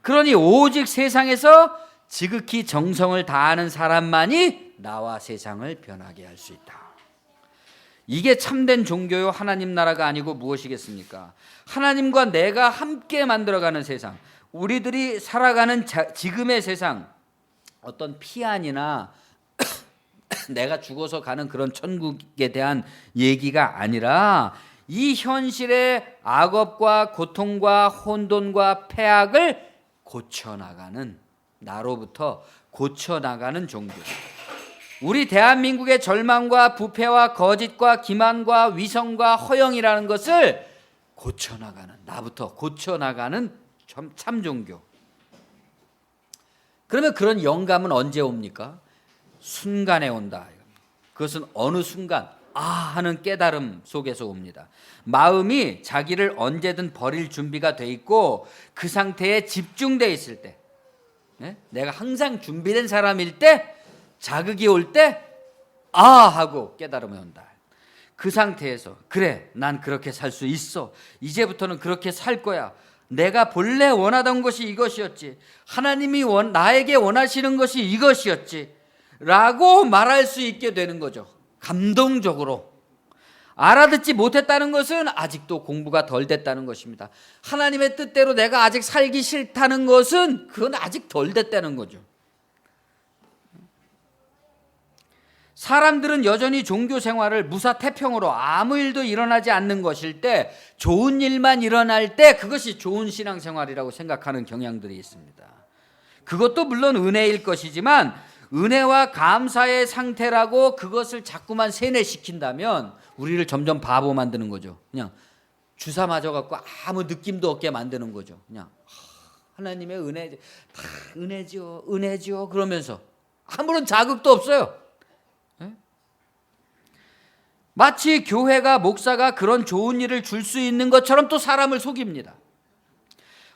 [SPEAKER 1] 그러니 오직 세상에서 지극히 정성을 다하는 사람만이 나와 세상을 변하게 할 수 있다. 이게 참된 종교요, 하나님 나라가 아니고 무엇이겠습니까? 하나님과 내가 함께 만들어가는 세상, 우리들이 살아가는 지금의 세상, 어떤 피안이나 내가 죽어서 가는 그런 천국에 대한 얘기가 아니라, 이 현실의 악업과 고통과 혼돈과 폐악을 고쳐나가는, 나로부터 고쳐나가는 종교. 우리 대한민국의 절망과 부패와 거짓과 기만과 위선과 허영이라는 것을 고쳐나가는, 나부터 고쳐나가는 참 종교. 그러면 그런 영감은 언제 옵니까? 순간에 온다. 그것은 어느 순간 하는 깨달음 속에서 옵니다. 마음이 자기를 언제든 버릴 준비가 돼 있고, 그 상태에 집중돼 있을 때, 내가 항상 준비된 사람일 때, 자극이 올 때 하고 깨달음이 온다. 그 상태에서 그래, 난 그렇게 살 수 있어. 이제부터는 그렇게 살 거야. 내가 본래 원하던 것이 이것이었지. 하나님이 나에게 원하시는 것이 이것이었지. 라고 말할 수 있게 되는 거죠. 감동적으로. 알아듣지 못했다는 것은 아직도 공부가 덜 됐다는 것입니다. 하나님의 뜻대로 내가 아직 살기 싫다는 것은 그건 아직 덜 됐다는 거죠. 사람들은 여전히 종교 생활을 무사태평으로 아무 일도 일어나지 않는 것일 때, 좋은 일만 일어날 때 그것이 좋은 신앙생활이라고 생각하는 경향들이 있습니다. 그것도 물론 은혜일 것이지만, 은혜와 감사의 상태라고 그것을 자꾸만 세뇌시킨다면 우리를 점점 바보 만드는 거죠. 그냥 주사 맞아갖고 아무 느낌도 없게 만드는 거죠. 그냥 하나님의 은혜, 다 은혜죠 그러면서 아무런 자극도 없어요. 마치 교회가, 목사가 그런 좋은 일을 줄 수 있는 것처럼 또 사람을 속입니다.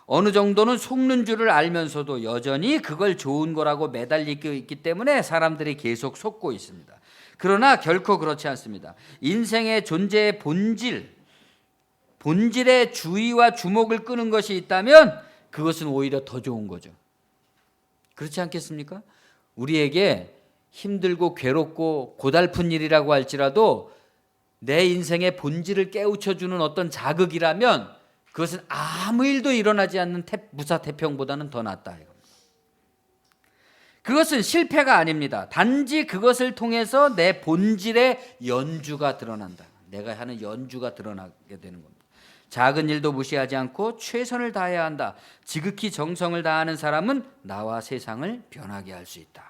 [SPEAKER 1] 어느 정도는 속는 줄을 알면서도 여전히 그걸 좋은 거라고 매달리고 있기 때문에 사람들이 계속 속고 있습니다. 그러나 결코 그렇지 않습니다. 인생의 존재의 본질의 주의와 주목을 끄는 것이 있다면 그것은 오히려 더 좋은 거죠. 그렇지 않겠습니까? 우리에게 힘들고 괴롭고 고달픈 일이라고 할지라도 내 인생의 본질을 깨우쳐주는 어떤 자극이라면 그것은 아무 일도 일어나지 않는 무사태평보다는 더 낫다. 그것은 실패가 아닙니다. 단지 그것을 통해서 내 본질의 연주가 드러난다. 내가 하는 연주가 드러나게 되는 겁니다. 작은 일도 무시하지 않고 최선을 다해야 한다. 지극히 정성을 다하는 사람은 나와 세상을 변하게 할 수 있다.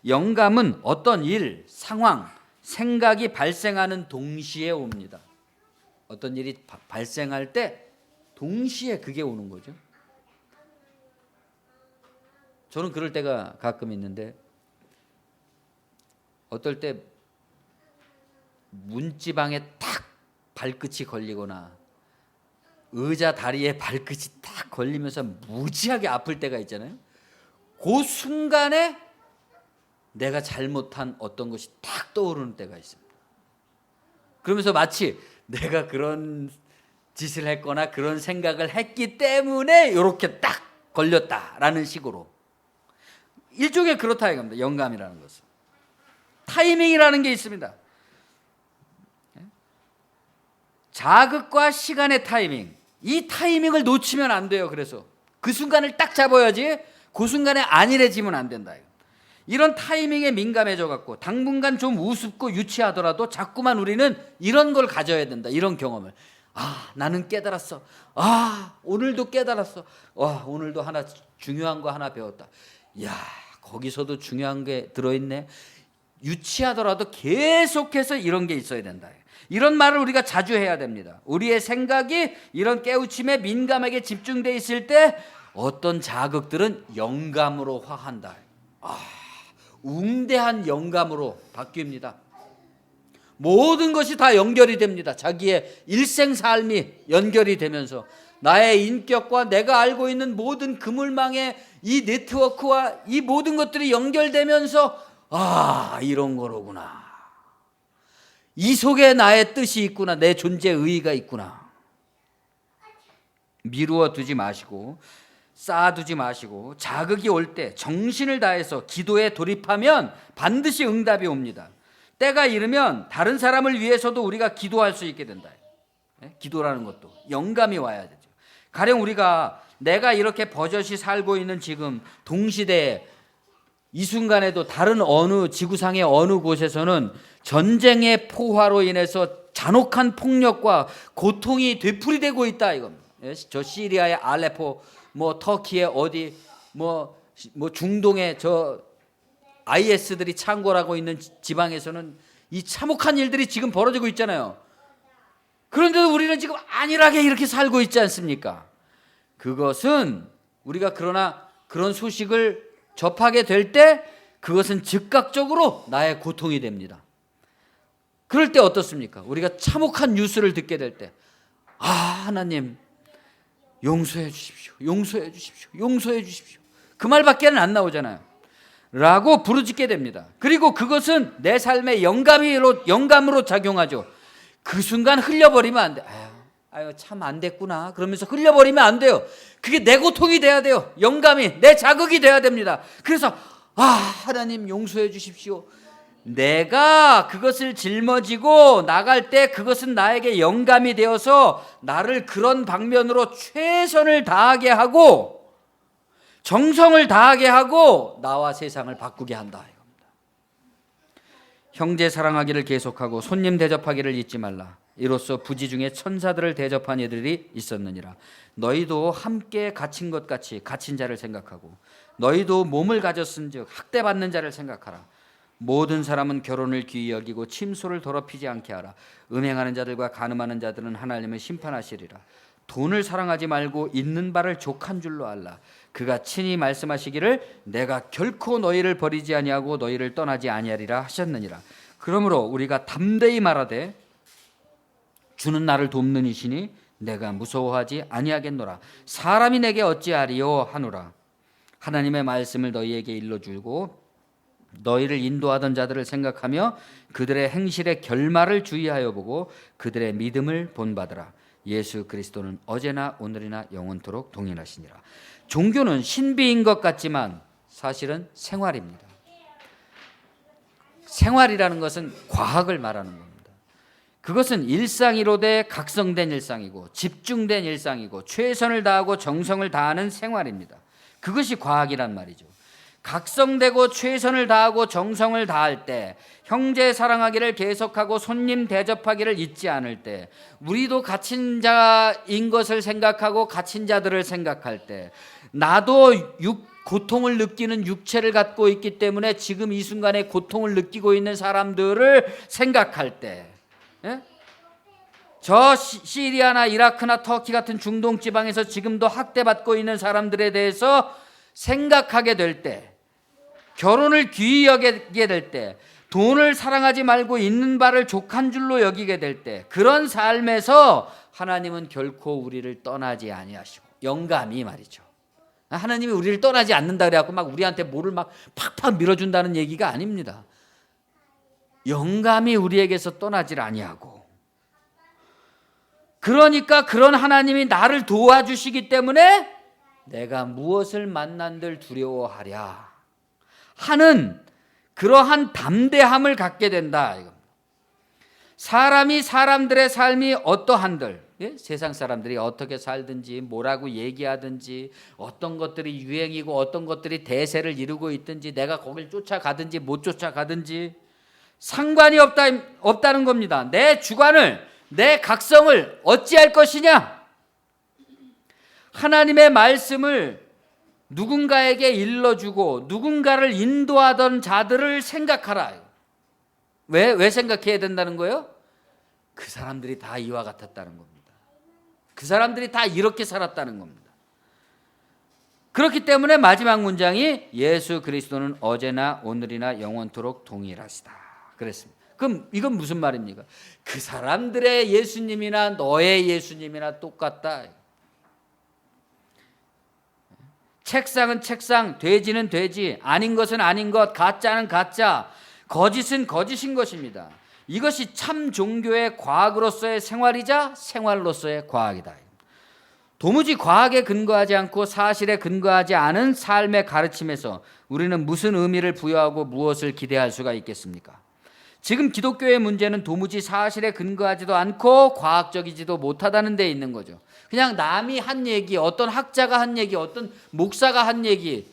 [SPEAKER 1] 영감은 어떤 일, 상황, 생각이 발생하는 동시에 옵니다. 어떤 일이 발생할 때 동시에 그게 오는 거죠. 저는 그럴 때가 가끔 있는데, 어떨 때 문지방에 탁 발끝이 걸리거나 의자 다리에 발끝이 딱 걸리면서 무지하게 아플 때가 있잖아요. 그 순간에 내가 잘못한 어떤 것이 딱 떠오르는 때가 있습니다. 그러면서 마치 내가 그런 짓을 했거나 그런 생각을 했기 때문에 이렇게 딱 걸렸다라는 식으로, 일종의 그렇다 이겁니다. 영감이라는 것은 타이밍이라는 게 있습니다. 자극과 시간의 타이밍, 이 타이밍을 놓치면 안 돼요. 그래서 그 순간을 딱 잡아야지 그 순간에 안일해지면 안 된다. 이런 타이밍에 민감해져 갖고 당분간 좀 우습고 유치하더라도 자꾸만 우리는 이런 걸 가져야 된다. 이런 경험을. 아, 나는 깨달았어. 아, 오늘도 깨달았어. 와, 오늘도 하나 중요한 거 하나 배웠다. 야, 거기서도 중요한 게 들어있네. 유치하더라도 계속해서 이런 게 있어야 된다. 이런 말을 우리가 자주 해야 됩니다. 우리의 생각이 이런 깨우침에 민감하게 집중되어 있을 때 어떤 자극들은 영감으로 화한다. 웅대한 영감으로 바뀝니다. 모든 것이 다 연결이 됩니다. 자기의 일생 삶이 연결이 되면서 나의 인격과 내가 알고 있는 모든 그물망의 이 네트워크와 이 모든 것들이 연결되면서 이런 거로구나. 이 속에 나의 뜻이 있구나. 내 존재의 의의가 있구나. 미루어 두지 마시고 쌓아두지 마시고 자극이 올 때 정신을 다해서 기도에 돌입하면 반드시 응답이 옵니다. 때가 이르면 다른 사람을 위해서도 우리가 기도할 수 있게 된다. 기도라는 것도 영감이 와야 되죠. 가령 우리가 내가 이렇게 버젓이 살고 있는 지금 동시대에 이 순간에도 다른 어느 지구상의 어느 곳에서는 전쟁의 포화로 인해서 잔혹한 폭력과 고통이 되풀이되고 있다 이겁니다. 저 시리아의 알레포, 터키의 어디, 중동의 저 IS들이 창궐하고 있는 지방에서는 이 참혹한 일들이 지금 벌어지고 있잖아요. 그런데도 우리는 지금 안일하게 이렇게 살고 있지 않습니까? 그것은 우리가 그러나 그런 소식을 접하게 될 때 그것은 즉각적으로 나의 고통이 됩니다. 그럴 때 어떻습니까? 우리가 참혹한 뉴스를 듣게 될 때 하나님 용서해 주십시오. 용서해 주십시오. 용서해 주십시오. 그 말밖에는 안 나오잖아요. 라고 부르짖게 됩니다. 그리고 그것은 내 삶의 영감으로 작용하죠. 그 순간 흘려버리면 안 돼. 참 안 됐구나. 그러면서 흘려버리면 안 돼요. 그게 내 고통이 돼야 돼요. 영감이 내 자극이 돼야 됩니다. 그래서 하나님 용서해 주십시오. 내가 그것을 짊어지고 나갈 때 그것은 나에게 영감이 되어서 나를 그런 방면으로 최선을 다하게 하고 정성을 다하게 하고 나와 세상을 바꾸게 한다 이겁니다. 형제 사랑하기를 계속하고 손님 대접하기를 잊지 말라. 이로써 부지 중에 천사들을 대접한 이들이 있었느니라. 너희도 함께 갇힌 것 같이 갇힌 자를 생각하고 너희도 몸을 가졌은즉 학대받는 자를 생각하라. 모든 사람은 결혼을 귀히 여기고 침소를 더럽히지 않게 하라. 음행하는 자들과 간음하는 자들은 하나님을 심판하시리라. 돈을 사랑하지 말고 있는 바를 족한 줄로 알라. 그가 친히 말씀하시기를 내가 결코 너희를 버리지 아니하고 너희를 떠나지 아니하리라 하셨느니라. 그러므로 우리가 담대히 말하되 주는 나를 돕는 이시니 내가 무서워하지 아니하겠노라. 사람이 내게 어찌하리요 하노라. 하나님의 말씀을 너희에게 일러주고 너희를 인도하던 자들을 생각하며 그들의 행실의 결말을 주의하여 보고 그들의 믿음을 본받으라. 예수 그리스도는 어제나 오늘이나 영원토록 동일하시니라. 종교는 신비인 것 같지만 사실은 생활입니다. 생활이라는 것은 과학을 말하는 겁니다. 그것은 일상이로되 각성된 일상이고 집중된 일상이고 최선을 다하고 정성을 다하는 생활입니다. 그것이 과학이란 말이죠. 각성되고 최선을 다하고 정성을 다할 때 형제 사랑하기를 계속하고 손님 대접하기를 잊지 않을 때 우리도 갇힌 자인 것을 생각하고 갇힌 자들을 생각할 때 나도 고통을 느끼는 육체를 갖고 있기 때문에 지금 이 순간에 고통을 느끼고 있는 사람들을 생각할 때 저 시리아나 이라크나 터키 같은 중동 지방에서 지금도 학대받고 있는 사람들에 대해서 생각하게 될 때 결혼을 귀히 여기게 될 때 돈을 사랑하지 말고 있는 바를 족한 줄로 여기게 될 때, 그런 삶에서 하나님은 결코 우리를 떠나지 아니하시고, 영감이 말이죠. 하나님이 우리를 떠나지 않는다 그래갖고 막 우리한테 뭐를 막 팍팍 밀어준다는 얘기가 아닙니다. 영감이 우리에게서 떠나질 아니하고, 그러니까 그런 하나님이 나를 도와주시기 때문에 내가 무엇을 만난들 두려워하랴 하는 그러한 담대함을 갖게 된다. 사람이 사람들의 삶이 어떠한들, 세상 사람들이 어떻게 살든지 뭐라고 얘기하든지 어떤 것들이 유행이고 어떤 것들이 대세를 이루고 있든지 내가 거길 쫓아가든지 못 쫓아가든지 상관이 없다는 겁니다. 내 주관을, 내 각성을 어찌할 것이냐? 하나님의 말씀을 누군가에게 일러주고 누군가를 인도하던 자들을 생각하라. 왜 생각해야 된다는 거예요? 그 사람들이 다 이와 같았다는 겁니다. 그 사람들이 다 이렇게 살았다는 겁니다. 그렇기 때문에 마지막 문장이 예수 그리스도는 어제나 오늘이나 영원토록 동일하시다 그랬습니다. 그럼 이건 무슨 말입니까? 그 사람들의 예수님이나 너의 예수님이나 똑같다. 책상은 책상, 돼지는 돼지, 아닌 것은 아닌 것, 가짜는 가짜, 거짓은 거짓인 것입니다. 이것이 참 종교의 과학으로서의 생활이자 생활로서의 과학이다. 도무지 과학에 근거하지 않고 사실에 근거하지 않은 삶의 가르침에서 우리는 무슨 의미를 부여하고 무엇을 기대할 수가 있겠습니까? 지금 기독교의 문제는 도무지 사실에 근거하지도 않고 과학적이지도 못하다는 데 있는 거죠. 그냥 남이 한 얘기, 어떤 학자가 한 얘기, 어떤 목사가 한 얘기,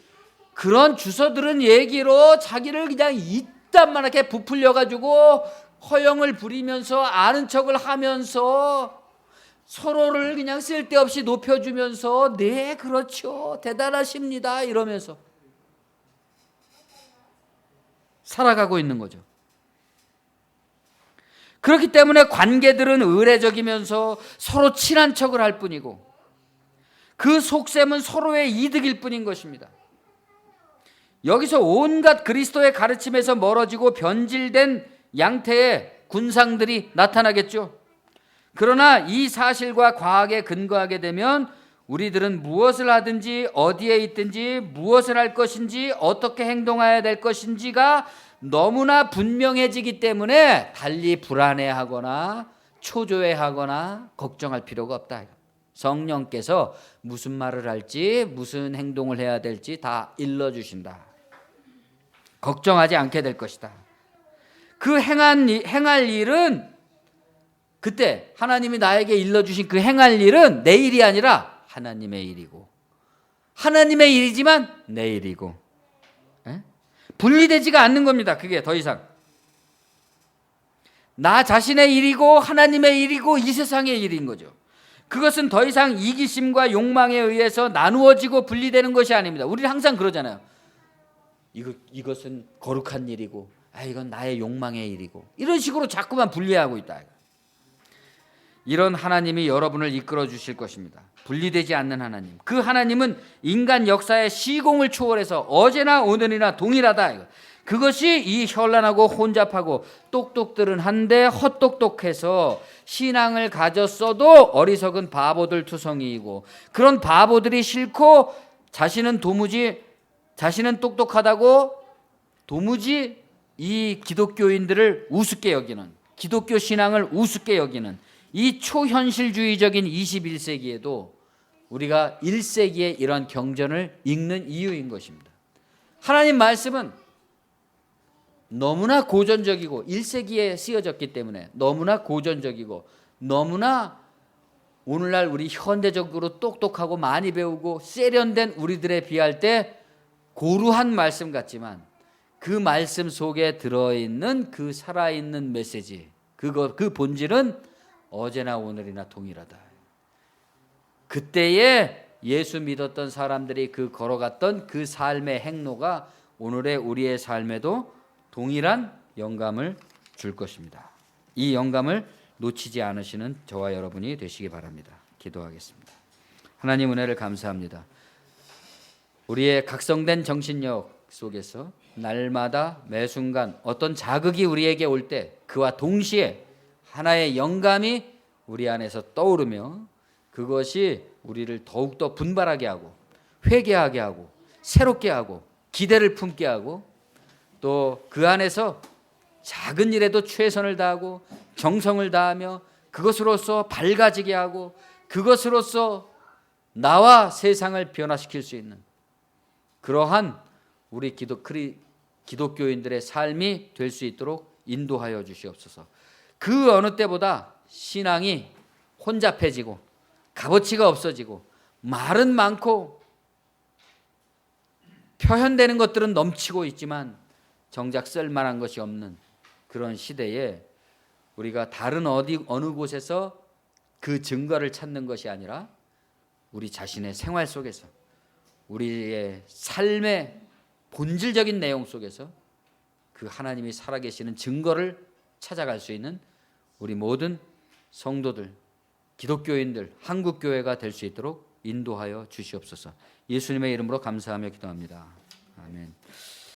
[SPEAKER 1] 그런 주워들은 얘기로 자기를 그냥 이딴만하게 부풀려가지고 허영을 부리면서 아는 척을 하면서 서로를 그냥 쓸데없이 높여주면서 네 그렇죠 대단하십니다 이러면서 살아가고 있는 거죠. 그렇기 때문에 관계들은 의례적이면서 서로 친한 척을 할 뿐이고 그 속셈은 서로의 이득일 뿐인 것입니다. 여기서 온갖 그리스도의 가르침에서 멀어지고 변질된 양태의 군상들이 나타나겠죠. 그러나 이 사실과 과학에 근거하게 되면 우리들은 무엇을 하든지 어디에 있든지 무엇을 할 것인지 어떻게 행동해야 될 것인지가 너무나 분명해지기 때문에 달리 불안해하거나 초조해하거나 걱정할 필요가 없다. 성령께서 무슨 말을 할지 무슨 행동을 해야 될지 다 일러주신다. 걱정하지 않게 될 것이다. 그 행할 일은 그때 하나님이 나에게 일러주신 그 행할 일은 내 일이 아니라 하나님의 일이고 하나님의 일이지만 내 일이고 분리되지가 않는 겁니다. 그게 더 이상 나 자신의 일이고 하나님의 일이고 이 세상의 일인 거죠. 그것은 더 이상 이기심과 욕망에 의해서 나누어지고 분리되는 것이 아닙니다. 우리는 항상 그러잖아요. 이것은 거룩한 일이고 이건 나의 욕망의 일이고 이런 식으로 자꾸만 분리하고 있다. 이런 하나님이 여러분을 이끌어 주실 것입니다. 분리되지 않는 하나님. 그 하나님은 인간 역사의 시공을 초월해서 어제나 오늘이나 동일하다. 그것이 이 현란하고 혼잡하고 똑똑들은 한데 헛똑똑해서 신앙을 가졌어도 어리석은 바보들 투성이이고 그런 바보들이 싫고 자신은 똑똑하다고 도무지 이 기독교인들을 우습게 여기는 기독교 신앙을 우습게 여기는 이 초현실주의적인 21세기에도 우리가 1세기에 이런 경전을 읽는 이유인 것입니다. 하나님 말씀은 너무나 고전적이고 1세기에 쓰여졌기 때문에 너무나 고전적이고 너무나 오늘날 우리 현대적으로 똑똑하고 많이 배우고 세련된 우리들에 비할 때 고루한 말씀 같지만 그 말씀 속에 들어있는 그 살아있는 메시지 그 본질은 어제나 오늘이나 동일하다. 그때에 예수 믿었던 사람들이 걸어갔던 그 삶의 행로가 오늘의 우리의 삶에도 동일한 영감을 줄 것입니다. 이 영감을 놓치지 않으시는 저와 여러분이 되시기 바랍니다. 기도하겠습니다. 하나님 은혜를 감사합니다. 우리의 각성된 정신력 속에서 날마다 매 순간 어떤 자극이 우리에게 올 때 그와 동시에 하나의 영감이 우리 안에서 떠오르며 그것이 우리를 더욱더 분발하게 하고 회개하게 하고 새롭게 하고 기대를 품게 하고 또 그 안에서 작은 일에도 최선을 다하고 정성을 다하며 그것으로서 밝아지게 하고 그것으로서 나와 세상을 변화시킬 수 있는 그러한 우리 기독교인들의 삶이 될 수 있도록 인도하여 주시옵소서. 그 어느 때보다 신앙이 혼잡해지고 값어치가 없어지고 말은 많고 표현되는 것들은 넘치고 있지만 정작 쓸만한 것이 없는 그런 시대에 우리가 다른 어느 곳에서 그 증거를 찾는 것이 아니라 우리 자신의 생활 속에서 우리의 삶의 본질적인 내용 속에서 그 하나님이 살아계시는 증거를 찾아갈 수 있는 우리 모든 성도들, 기독교인들, 한국교회가 될 수 있도록 인도하여 주시옵소서. 예수님의 이름으로 감사하며 기도합니다. 아멘.